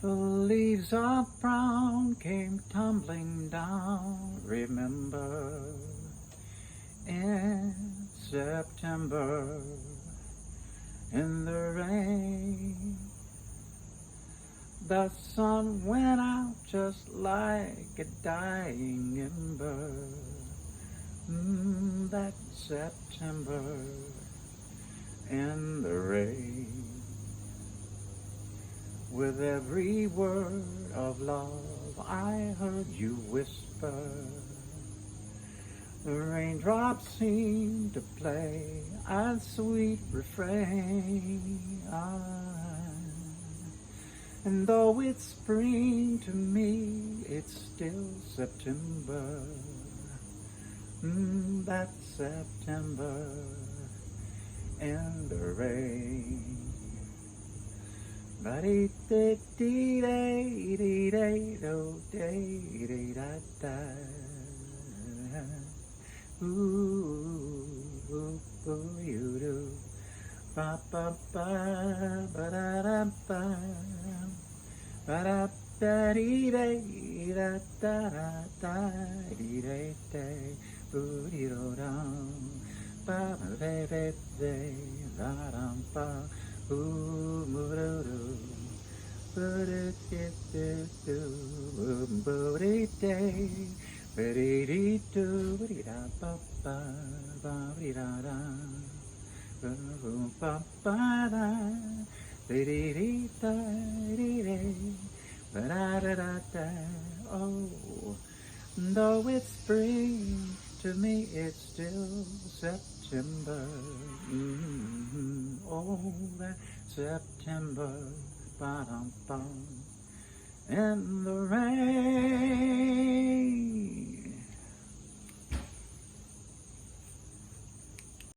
The leaves of brown came tumbling down, remember, in September, in the rain. The sun went out just like a dying ember, that September, in the rain. With every word of love I heard you whisper, the raindrops seemed to play a sweet refrain. And though it's spring to me, it's still September, that September in the rain. You do. Ba ba ba ba da da ba ba da da dee day da da da da dee day day boo dee do dum ba ba day day day da dum ba boo moo do do boo do do do boo boo dee day ba dee dee do ba dee da ba ba ba dee da da. Oh, though it's spring, to me it's still September. Oh, that September, ba-dum-bum, in the rain.